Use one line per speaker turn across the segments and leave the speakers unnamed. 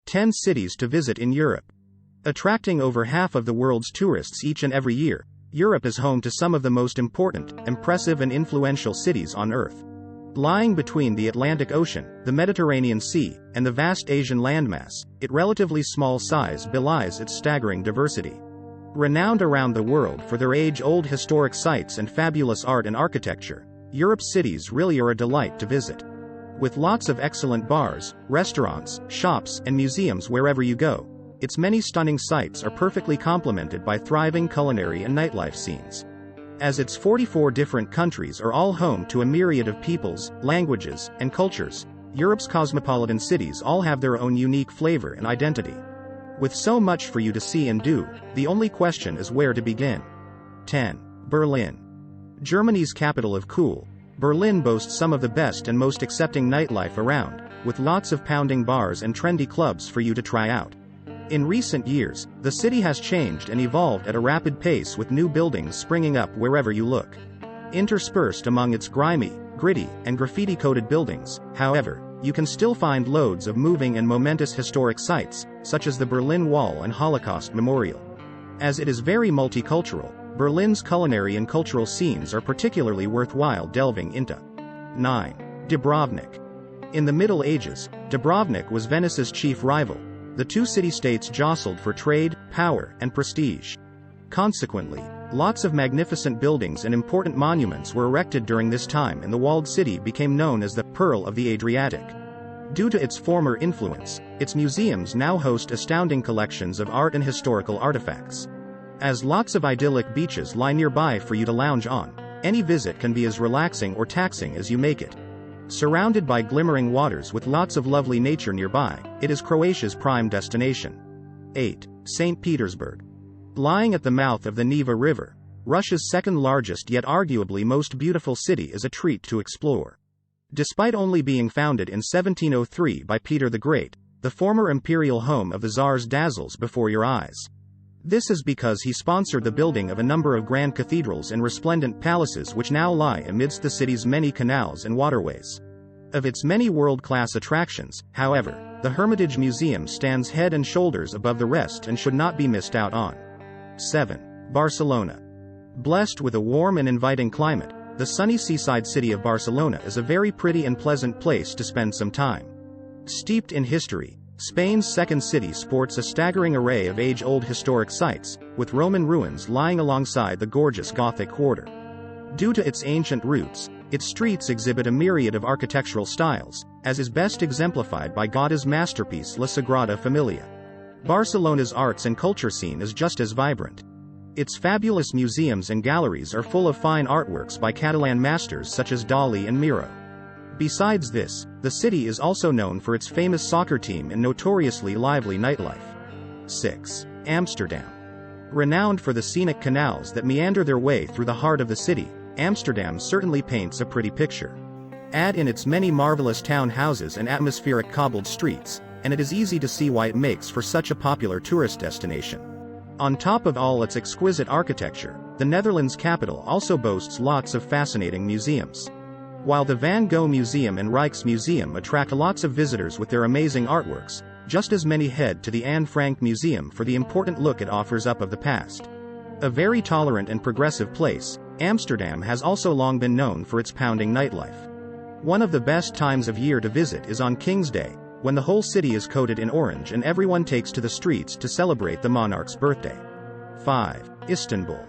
10 cities to visit in Europe. Attracting over half of the world's tourists each and every year, Europe is home to some of the most important, impressive and influential cities on Earth. Lying between the Atlantic Ocean, the Mediterranean Sea, and the vast Asian landmass, its relatively small size belies its staggering diversity. Renowned around the world for their age-old historic sites and fabulous art and architecture, Europe's cities really are a delight to visit. With lots of excellent bars, restaurants, shops, and museums wherever you go, its many stunning sights are perfectly complemented by thriving culinary and nightlife scenes. As its 44 different countries are all home to a myriad of peoples, languages, and cultures, Europe's cosmopolitan cities all have their own unique flavor and identity. With so much for you to see and do, the only question is where to begin. 10. Berlin. Germany's capital of cool, Berlin boasts some of the best and most accepting nightlife around, with lots of pounding bars and trendy clubs for you to try out. In recent years, the city has changed and evolved at a rapid pace with new buildings springing up wherever you look. Interspersed among its grimy, gritty, and graffiti-coated buildings, however, you can still find loads of moving and momentous historic sites, such as the Berlin Wall and Holocaust Memorial. As it is very multicultural, Berlin's culinary and cultural scenes are particularly worthwhile delving into. 9. Dubrovnik. In the Middle Ages, Dubrovnik was Venice's chief rival. The two city-states jostled for trade, power, and prestige. Consequently, lots of magnificent buildings and important monuments were erected during this time, and the walled city became known as the Pearl of the Adriatic. Due to its former influence, its museums now host astounding collections of art and historical artifacts. As lots of idyllic beaches lie nearby for you to lounge on, any visit can be as relaxing or taxing as you make it. Surrounded by glimmering waters with lots of lovely nature nearby, it is Croatia's prime destination. 8. St. Petersburg. Lying at the mouth of the Neva River, Russia's second-largest yet arguably most beautiful city is a treat to explore. Despite only being founded in 1703 by Peter the Great, the former imperial home of the Tsars dazzles before your eyes. This is because he sponsored the building of a number of grand cathedrals and resplendent palaces which now lie amidst the city's many canals and waterways. Of its many world-class attractions, however, the Hermitage Museum stands head and shoulders above the rest and should not be missed out on. 7. Barcelona. Blessed with a warm and inviting climate, the sunny seaside city of Barcelona is a very pretty and pleasant place to spend some time. Steeped in history, Spain's second city sports a staggering array of age-old historic sites, with Roman ruins lying alongside the gorgeous Gothic quarter. Due to its ancient roots, its streets exhibit a myriad of architectural styles, as is best exemplified by Goda's masterpiece La Sagrada Familia. Barcelona's arts and culture scene is just as vibrant. Its fabulous museums and galleries are full of fine artworks by Catalan masters such as Dalí and Miro. Besides this, the city is also known for its famous soccer team and notoriously lively nightlife. 6. Amsterdam. Renowned for the scenic canals that meander their way through the heart of the city, Amsterdam certainly paints a pretty picture. Add in its many marvelous town houses and atmospheric cobbled streets, and it is easy to see why it makes for such a popular tourist destination. On top of all its exquisite architecture, the Netherlands' capital also boasts lots of fascinating museums. While the Van Gogh Museum and Rijksmuseum attract lots of visitors with their amazing artworks, just as many head to the Anne Frank Museum for the important look it offers up of the past. A very tolerant and progressive place, Amsterdam has also long been known for its pounding nightlife. One of the best times of year to visit is on King's Day, when the whole city is coated in orange and everyone takes to the streets to celebrate the monarch's birthday. 5. Istanbul.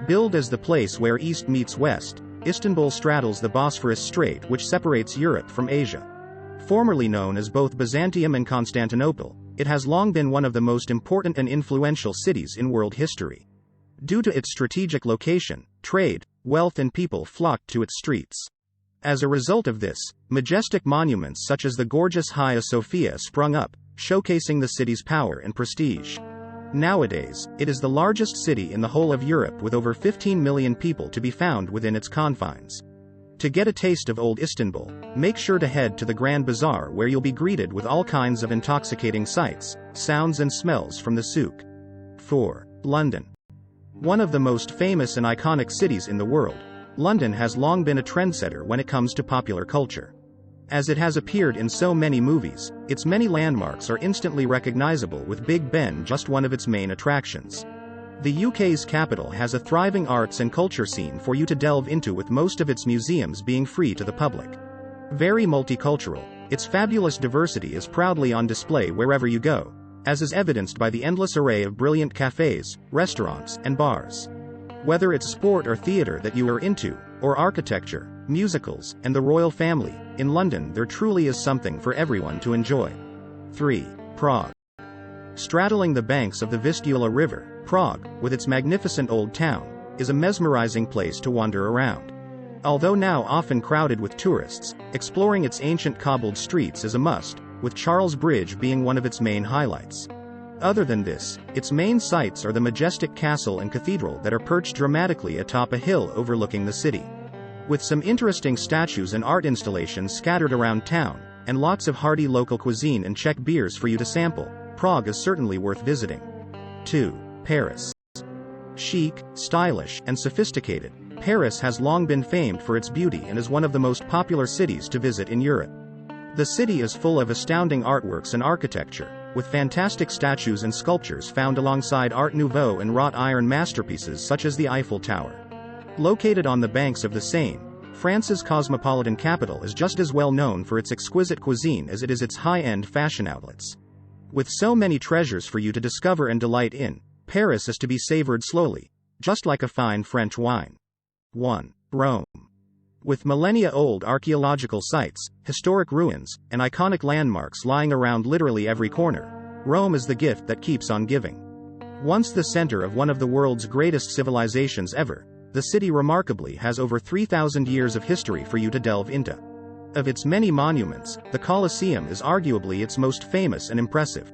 Billed as the place where East meets West, Istanbul straddles the Bosphorus Strait which separates Europe from Asia. Formerly known as both Byzantium and Constantinople, it has long been one of the most important and influential cities in world history. Due to its strategic location, trade, wealth and people flocked to its streets. As a result of this, majestic monuments such as the gorgeous Hagia Sophia sprung up, showcasing the city's power and prestige. Nowadays, it is the largest city in the whole of Europe with over 15 million people to be found within its confines. To get a taste of old Istanbul, make sure to head to the Grand Bazaar where you'll be greeted with all kinds of intoxicating sights, sounds and smells from the souk. 4. London. One of the most famous and iconic cities in the world, London has long been a trendsetter when it comes to popular culture. As it has appeared in so many movies, its many landmarks are instantly recognizable, with Big Ben just one of its main attractions. The UK's capital has a thriving arts and culture scene for you to delve into, with most of its museums being free to the public. Very multicultural, its fabulous diversity is proudly on display wherever you go, as is evidenced by the endless array of brilliant cafes, restaurants, and bars. Whether it's sport or theatre that you are into, or architecture, musicals, and the royal family, in London there truly is something for everyone to enjoy. 3. Prague. Straddling the banks of the Vistula River, Prague, with its magnificent old town, is a mesmerizing place to wander around. Although now often crowded with tourists, exploring its ancient cobbled streets is a must, with Charles Bridge being one of its main highlights. Other than this, its main sights are the majestic castle and cathedral that are perched dramatically atop a hill overlooking the city. With some interesting statues and art installations scattered around town, and lots of hearty local cuisine and Czech beers for you to sample, Prague is certainly worth visiting. 2. Paris. Chic, stylish, and sophisticated, Paris has long been famed for its beauty and is one of the most popular cities to visit in Europe. The city is full of astounding artworks and architecture, with fantastic statues and sculptures found alongside Art Nouveau and wrought iron masterpieces such as the Eiffel Tower. Located on the banks of the Seine, France's cosmopolitan capital is just as well known for its exquisite cuisine as it is its high-end fashion outlets. With so many treasures for you to discover and delight in, Paris is to be savored slowly, just like a fine French wine. 1. Rome. With millennia-old archaeological sites, historic ruins, and iconic landmarks lying around literally every corner, Rome is the gift that keeps on giving. Once the center of one of the world's greatest civilizations ever, the city remarkably has over 3,000 years of history for you to delve into. Of its many monuments, the Colosseum is arguably its most famous and impressive.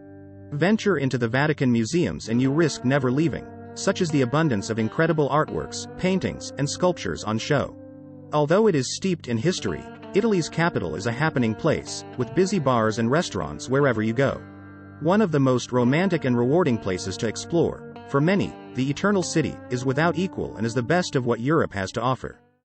Venture into the Vatican museums and you risk never leaving, such as the abundance of incredible artworks, paintings, and sculptures on show. Although it is steeped in history, Italy's capital is a happening place, with busy bars and restaurants wherever you go. One of the most romantic and rewarding places to explore, for many, the Eternal City is without equal and is the best of what Europe has to offer.